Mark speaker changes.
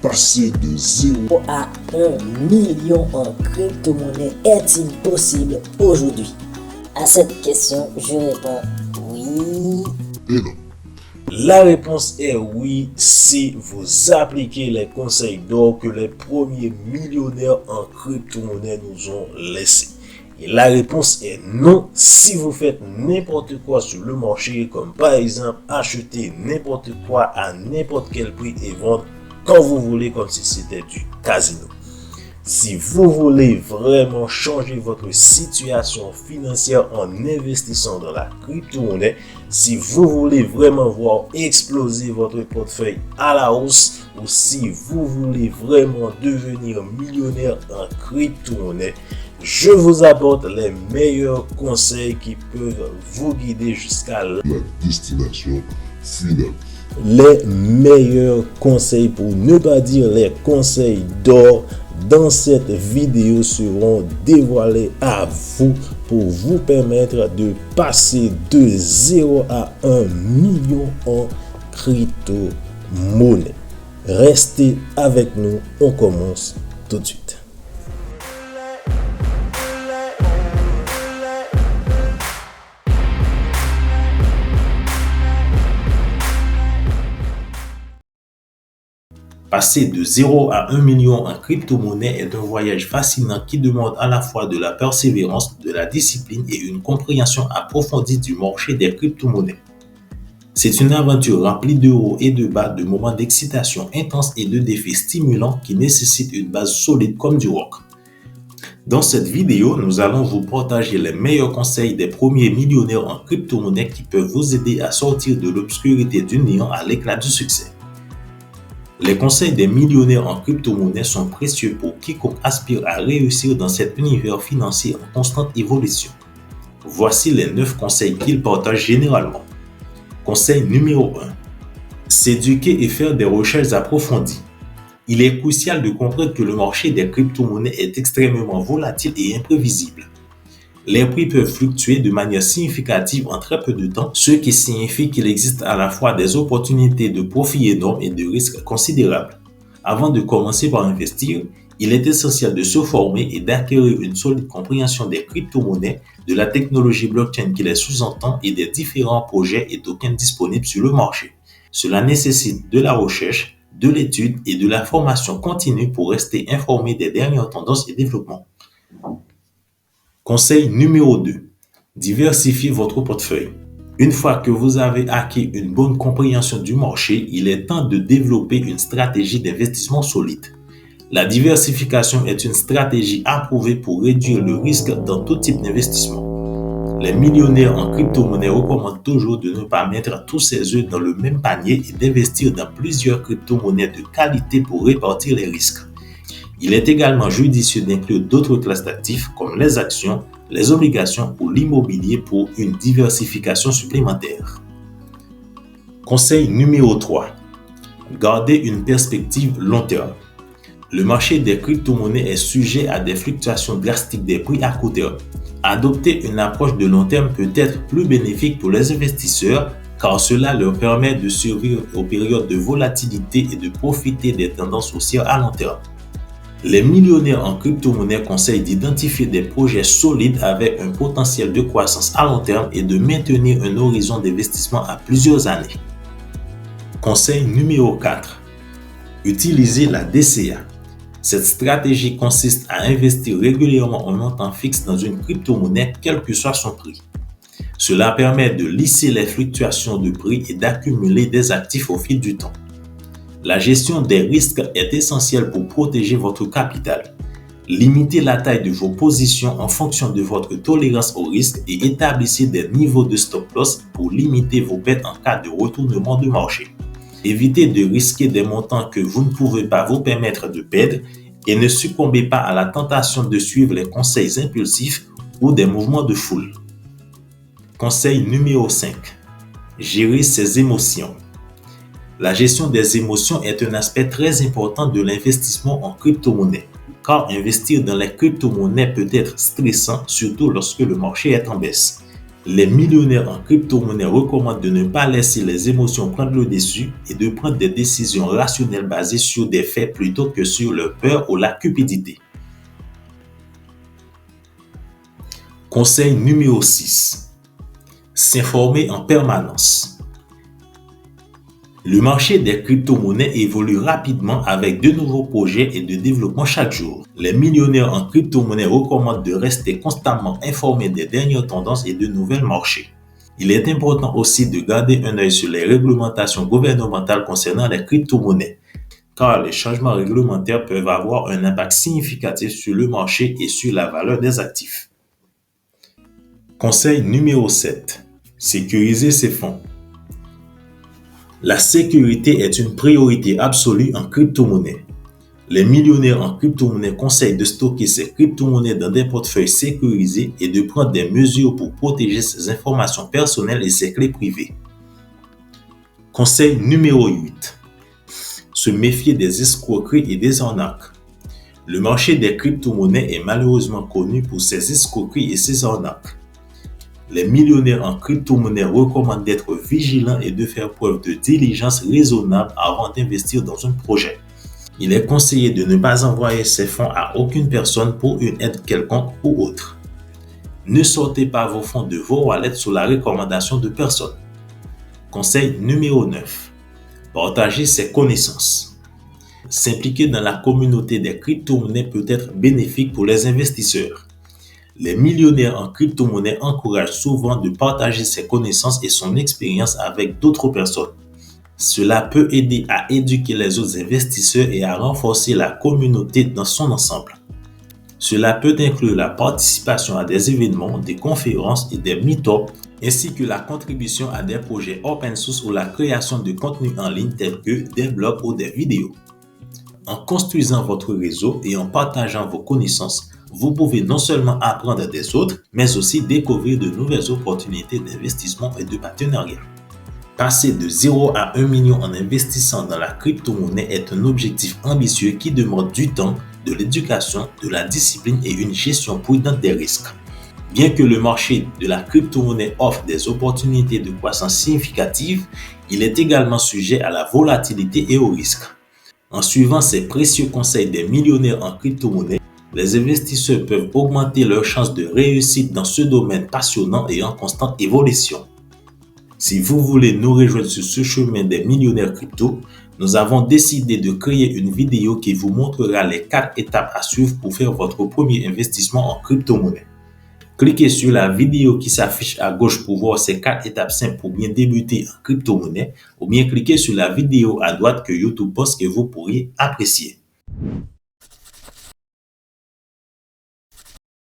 Speaker 1: Passer de 0
Speaker 2: à 1 million en crypto-monnaie est-il possible aujourd'hui? À cette question, je réponds oui.
Speaker 1: et non.
Speaker 3: La réponse est oui si vous appliquez les conseils d'or que les premiers millionnaires en crypto-monnaie nous ont laissés. Et la réponse est non si vous faites n'importe quoi sur le marché, comme par exemple acheter n'importe quoi à n'importe quel prix et vendre quand vous voulez comme si c'était du casino. Si vous voulez vraiment changer votre situation financière en investissant dans la crypto-monnaie, si vous voulez vraiment voir exploser votre portefeuille à la hausse, ou si vous voulez vraiment devenir millionnaire en crypto-monnaie, je vous apporte les meilleurs conseils qui peuvent vous guider jusqu'à
Speaker 1: La destination finale.
Speaker 3: les meilleurs conseils, pour ne pas dire les conseils d'or, dans cette vidéo seront dévoilés à vous pour vous permettre de passer de 0 à 1 million en crypto-monnaie. Restez avec nous, on commence tout de suite. Passer de 0 à 1 million en crypto-monnaie est un voyage fascinant qui demande à la fois de la persévérance, de la discipline et une compréhension approfondie du marché des crypto-monnaies. C'est une aventure remplie de hauts et de bas, de moments d'excitation intense et de défis stimulants qui nécessitent une base solide comme du roc. Dans cette vidéo, nous allons vous partager les meilleurs conseils des premiers millionnaires en crypto-monnaie qui peuvent vous aider à sortir de l'obscurité du néant à l'éclat du succès. Les conseils des millionnaires en crypto-monnaie sont précieux pour quiconque aspire à réussir dans cet univers financier en constante évolution. Voici les 9 conseils qu'ils partagent généralement. Conseil numéro 1. S'éduquer et faire des recherches approfondies. Il est crucial de comprendre que le marché des crypto-monnaies est extrêmement volatile et imprévisible. Les prix peuvent fluctuer de manière significative en très peu de temps, ce qui signifie qu'il existe à la fois des opportunités de profit énormes et de risques considérables. Avant de commencer par investir, il est essentiel de se former et d'acquérir une solide compréhension des crypto-monnaies, de la technologie blockchain qui les sous-entend et des différents projets et tokens disponibles sur le marché. Cela nécessite de la recherche, de l'étude et de la formation continue pour rester informé des dernières tendances et développements. Conseil numéro 2. Diversifiez votre portefeuille. Une fois que vous avez acquis une bonne compréhension du marché, il est temps de développer une stratégie d'investissement solide. La diversification est une stratégie approuvée pour réduire le risque dans tout type d'investissement. Les millionnaires en crypto-monnaie recommandent toujours de ne pas mettre tous ses œufs dans le même panier et d'investir dans plusieurs crypto-monnaies de qualité pour répartir les risques. Il est également judicieux d'inclure d'autres classes d'actifs comme les actions, les obligations ou l'immobilier pour une diversification supplémentaire. Conseil numéro 3. Gardez une perspective long terme. Le marché des crypto-monnaies est sujet à des fluctuations drastiques des prix à court terme. Adopter une approche de long terme peut être plus bénéfique pour les investisseurs car cela leur permet de survivre aux périodes de volatilité et de profiter des tendances haussières à long terme. Les millionnaires en crypto-monnaie conseillent d'identifier des projets solides avec un potentiel de croissance à long terme et de maintenir un horizon d'investissement à plusieurs années. Conseil numéro 4. Utilisez la DCA. Cette stratégie consiste à investir régulièrement en montant fixe dans une crypto-monnaie quel que soit son prix. Cela permet de lisser les fluctuations de prix et d'accumuler des actifs au fil du temps. La gestion des risques est essentielle pour protéger votre capital. Limitez la taille de vos positions en fonction de votre tolérance au risque et établissez des niveaux de stop loss pour limiter vos pertes en cas de retournement de marché. Évitez de risquer des montants que vous ne pouvez pas vous permettre de perdre et ne succombez pas à la tentation de suivre les conseils impulsifs ou des mouvements de foule. Conseil numéro 5. Gérer ses émotions. La gestion des émotions est un aspect très important de l'investissement en crypto-monnaie, car investir dans les crypto-monnaies peut être stressant, surtout lorsque le marché est en baisse. Les millionnaires en crypto-monnaie recommandent de ne pas laisser les émotions prendre le dessus et de prendre des décisions rationnelles basées sur des faits plutôt que sur leur peur ou la cupidité. Conseil numéro 6. S'informer en permanence. Le marché des crypto-monnaies évolue rapidement avec de nouveaux projets et de développement chaque jour. Les millionnaires en crypto-monnaies recommandent de rester constamment informés des dernières tendances et de nouvelles marchés. Il est important aussi de garder un œil sur les réglementations gouvernementales concernant les crypto-monnaies, car les changements réglementaires peuvent avoir un impact significatif sur le marché et sur la valeur des actifs. Conseil numéro 7. Sécuriser ses fonds. La sécurité est une priorité absolue en crypto-monnaie. Les millionnaires en crypto-monnaie conseillent de stocker ces crypto-monnaies dans des portefeuilles sécurisés et de prendre des mesures pour protéger ses informations personnelles et ses clés privées. Conseil numéro 8. Se méfier des escroqueries et des arnaques. Le marché des crypto-monnaies est malheureusement connu pour ses escroqueries et ses arnaques. Les millionnaires en crypto-monnaie recommandent d'être vigilants et de faire preuve de diligence raisonnable avant d'investir dans un projet. Il est conseillé de ne pas envoyer ses fonds à aucune personne pour une aide quelconque ou autre. Ne sortez pas vos fonds de vos wallets sous la recommandation de personne. Conseil numéro 9. Partager ses connaissances. S'impliquer dans la communauté des crypto-monnaies peut être bénéfique pour les investisseurs. Les millionnaires en crypto-monnaie encouragent souvent de partager ses connaissances et son expérience avec d'autres personnes. Cela peut aider à éduquer les autres investisseurs et à renforcer la communauté dans son ensemble. Cela peut inclure la participation à des événements, des conférences et des meet-ups, ainsi que la contribution à des projets open source ou la création de contenus en ligne tels que des blogs ou des vidéos. En construisant votre réseau et en partageant vos connaissances, vous pouvez non seulement apprendre des autres, mais aussi découvrir de nouvelles opportunités d'investissement et de partenariat. Passer de 0 à 1 million en investissant dans la crypto-monnaie est un objectif ambitieux qui demande du temps, de l'éducation, de la discipline et une gestion prudente des risques. Bien que le marché de la crypto-monnaie offre des opportunités de croissance significatives, il est également sujet à la volatilité et aux risques. En suivant ces précieux conseils des millionnaires en crypto-monnaie, les investisseurs peuvent augmenter leurs chances de réussite dans ce domaine passionnant et en constante évolution. Si vous voulez nous rejoindre sur ce chemin des millionnaires crypto, nous avons décidé de créer une vidéo qui vous montrera les 4 étapes à suivre pour faire votre premier investissement en crypto-monnaie. Cliquez sur la vidéo qui s'affiche à gauche pour voir ces 4 étapes simples pour bien débuter en crypto-monnaie ou bien cliquez sur la vidéo à droite que YouTube poste que vous pourriez apprécier.